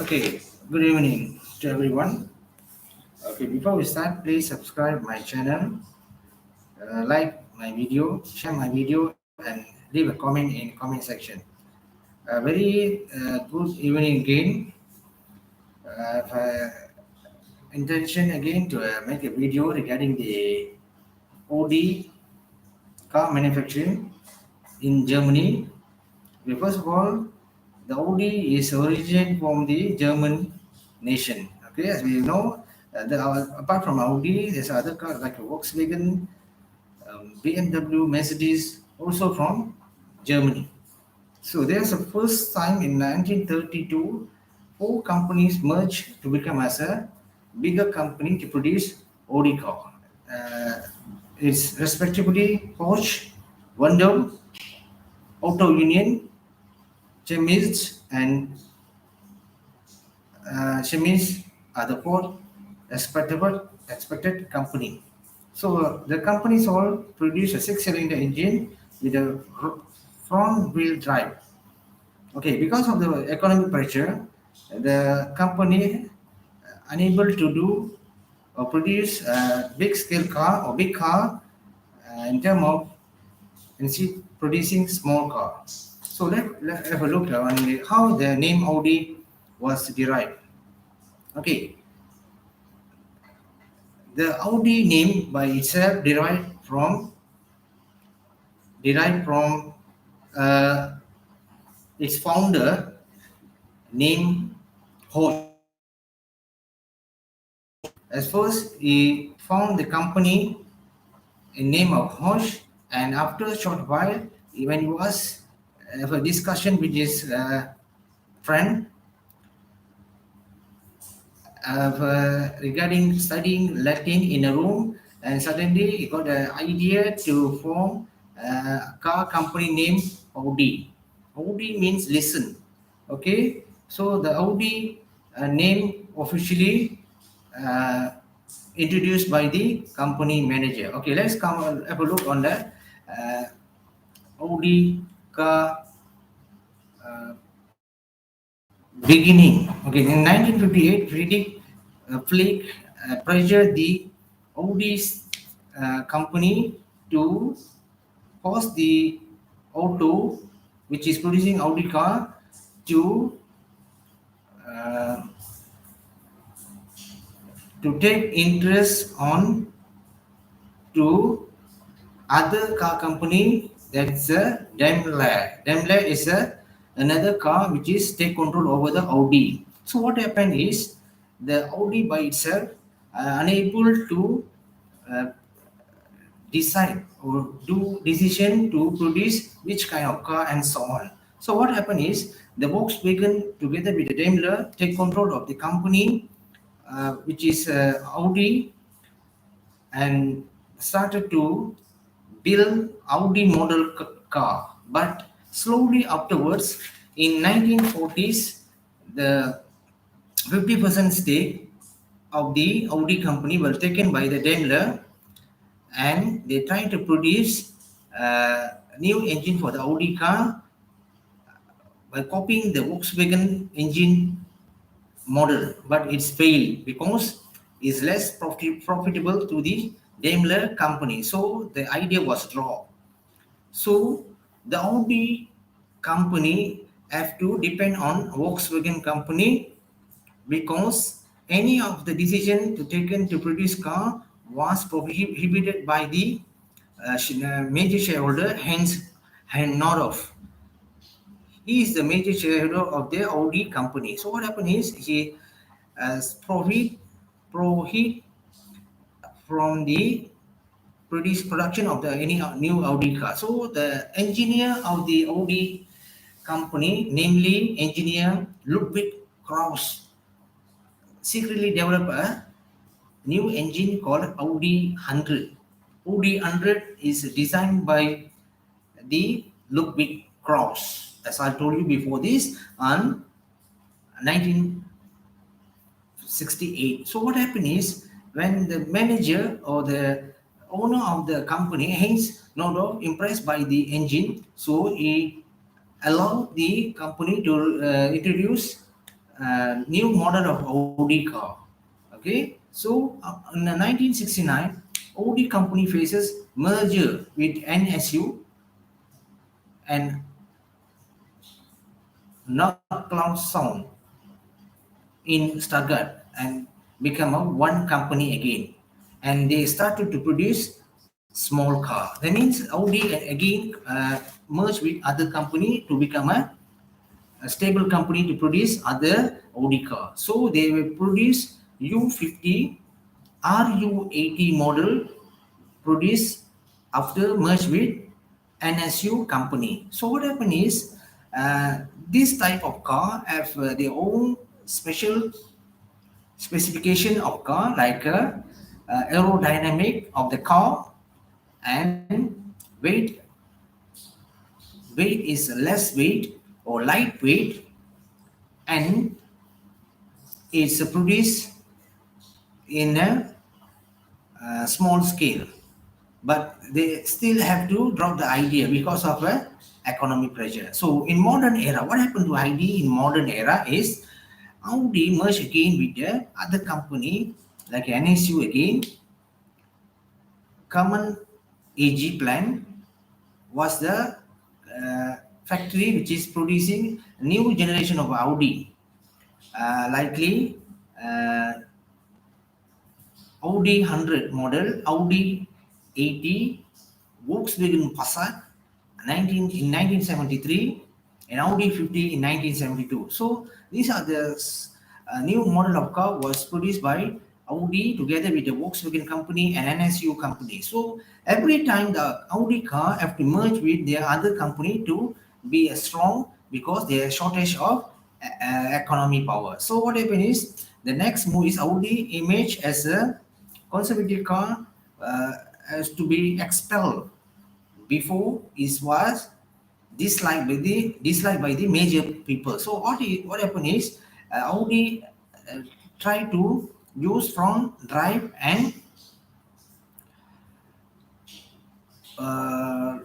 Okay, good evening to everyone. Okay, before we start, please subscribe my channel, like my video, share my video, and leave a comment in comment section. A very good evening again. Intention again to make a video regarding the Audi car manufacturing in Germany. Okay, first of all, the Audi is originated from the German nation. Okay, as we know, apart from Audi, there's other cars like Volkswagen, BMW, Mercedes, also from Germany. So there's a first time in 1932, four companies merged to become as a bigger company to produce Audi car. Uh, it's respectively Porsche, Wendel, Auto Union, Chemis, and Chemis are the four expected company. So the companies all produce a six-cylinder engine with a front-wheel drive. Okay, because of the economic pressure, the company unable to do or produce a big scale car or big car in terms of instead producing small cars. So let's have a look on how the name Audi was derived. Okay, the Audi name by itself derived from uh, its founder named Horsch. At first, he found the company in name of Horsch, and after a short while, when he was have a discussion with his friend regarding studying Latin in a room, and suddenly he got an idea to form a car company named Audi. Audi means listen. Okay, so the Audi name officially uh, introduced by the company manager. Okay, let's come have a look on the uh, Audi car uh, beginning. Okay, in 1958, Friedrich Flick pressured the Audi's company to force the Auto, which is producing Audi car, to uh, take interest on to other car company, that's a Daimler. Daimler is another car which is take control over the Audi. So what happened is the Audi by itself unable to uh, decide or do decision to produce which kind of car and so on. So what happened is the Volkswagen together with the Daimler take control of the company which is Audi, and started to build Audi model car. But slowly afterwards, in 1940s, the 50% stake of the Audi company were taken by the Daimler, and they tried to produce a new engine for the Audi car by copying the Volkswagen engine model, but it's failed because it's less profitable to the Daimler company. So the idea was dropped. So the Audi company have to depend on Volkswagen company because any of the decision to taken to produce car was prohibited by the major shareholder, hence Norov. He is the major shareholder of the Audi company. So what happened is he prohibit from the production of the any new Audi car. So the engineer of the Audi company, namely engineer Ludwig Krauss, secretly developed a new engine called Audi 100. Audi 100 is designed by the Ludwig Krauss, as I told you before this, on 1968. So what happened is when the manager or the owner of the company, hence not impressed by the engine, so he allowed the company to introduce new model of Audi car. Okay, so in the 1969, Audi company faces merger with NSU and North Cloud Sound in Stuttgart and become a one company again. And they started to produce small car. That means Audi again merged with other company to become a stable company to produce other Audi car. So they will produce U50, RU80 model produced after merge with NSU company. So what happened is this type of car have their own special specification of car like aerodynamic of the car and weight is less weight or lightweight and it's produced in a small scale, but they still have to drop the idea because of economic pressure. So in modern era, what happened to ID in modern era is Audi merged again with the other company like NSU again. Common AG plant was the factory which is producing new generation of Audi, likely uh, Audi 100 model, Audi 80, Volkswagen Passat 1973, and Audi 50 in 1972. So these are the new model of car was produced by Audi together with the Volkswagen company and NSU company. So every time the Audi car have to merge with their other company to be strong because there is shortage of economy power. So what happened is the next move is Audi image as a conservative car has to be expelled. Before it was disliked by the major people. So what happened is Audi try to use front drive and uh,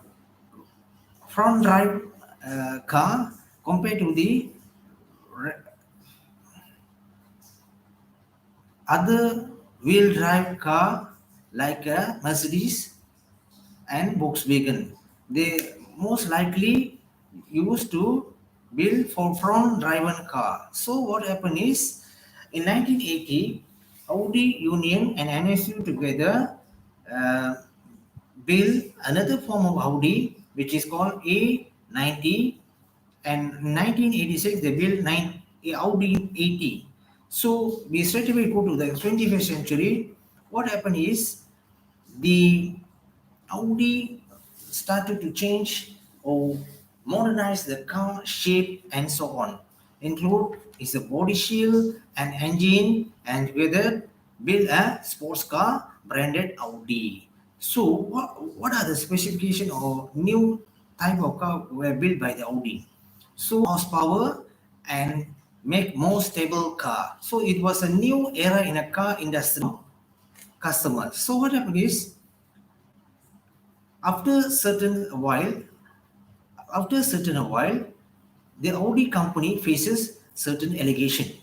front drive car compared to the re- other wheel drive car like a Mercedes and Volkswagen. They most likely used to build for front driven car. So what happened is in 1980, Audi Union and NSU together uh, built another form of Audi which is called A90, and in 1986 they built Audi 80. So we straight away go to the 21st century. What happened is the Audi started to change or modernize the car shape and so on. Include is a body shield and engine and together build a sports car branded Audi. So what are the specification or new type of car were built by the Audi? So horsepower and make more stable car. So it was a new era in a car industry customers. So what happened is after certain while, after certain a while, the Audi company faces certain allegation.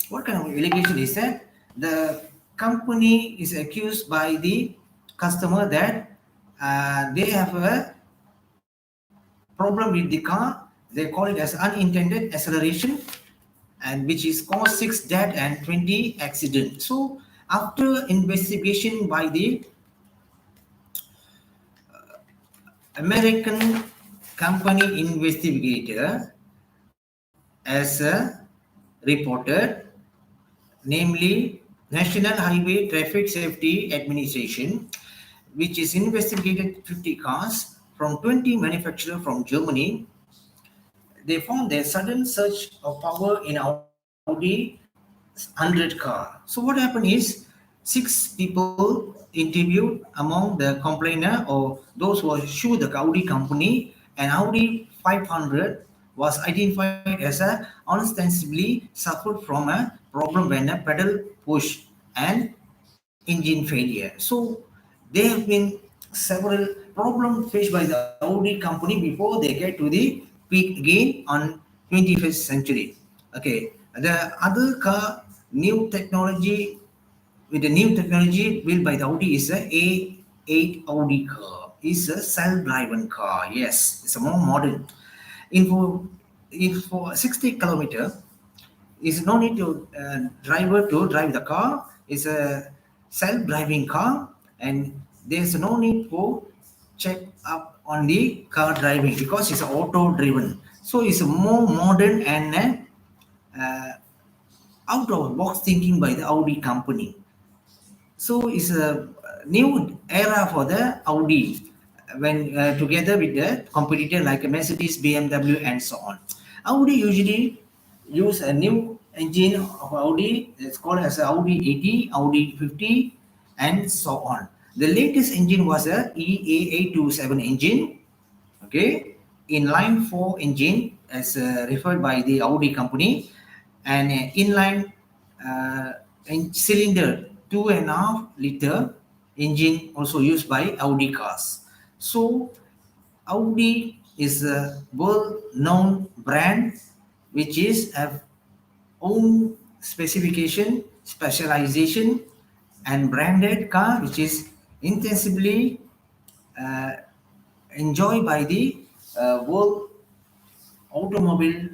What kind of allegation is that? The company is accused by the customer that they have a problem with the car. They call it as unintended acceleration, and which is caused 6 death and 20 accident. So after investigation by the American company investigator as reported, namely National Highway Traffic Safety Administration, which is investigated 50 cars from 20 manufacturers from Germany. They found a sudden surge of power in Audi 100 car. So what happened is 6 people interviewed among the complainer or those who sued the Audi company, and Audi 500 was identified as a ostensibly suffered from a problem when a pedal push and engine failure. So there have been several problems faced by the Audi company before they get to the peak again on 21st century. Okay, The other car, new technology, with the new technology built by the Audi is a A8 Audi car. It's a self-driven car. Yes, it's a more modern. In for, in for 60 kilometer, is no need to driver to drive the car. It's a self-driving car, and there's no need for check up on the car driving because it's auto-driven. So it's a more modern and out of box thinking by the Audi company. So it's a new era for the Audi when together with the competitor like Mercedes, BMW, and so on. Audi usually use a new engine of Audi. It's called as a Audi 80, Audi 50, and so on. The latest engine was a EA827 engine, okay, inline four engine as referred by the Audi company, and inline uh, cylinder 2.5 liter engine also used by Audi cars. So Audi is a well-known brand which is have own specification, specialization, and branded car which is intensively uh, enjoyed by the world automobile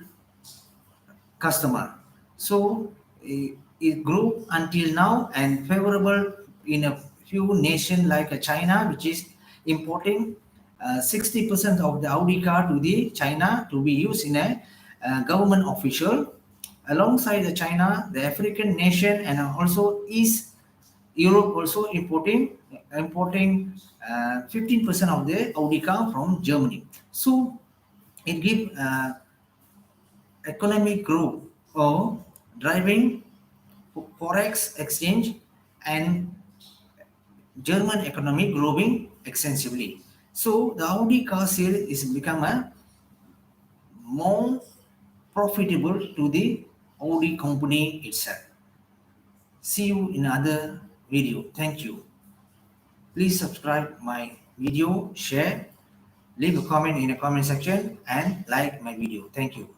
customer. So it grew until now and favorable in a few nations like China, which is importing 60% of the Audi car to the China to be used in a government official. Alongside the China, the African nation and also East Europe also importing 15% of the Audi car from Germany. So it gives economic growth or driving forex exchange and German economy growing extensively. So the Audi car sale is become a more profitable to the Audi company itself. See you in another video. Thank you. Please subscribe my video, share, leave a comment in the comment section and like my video. Thank you.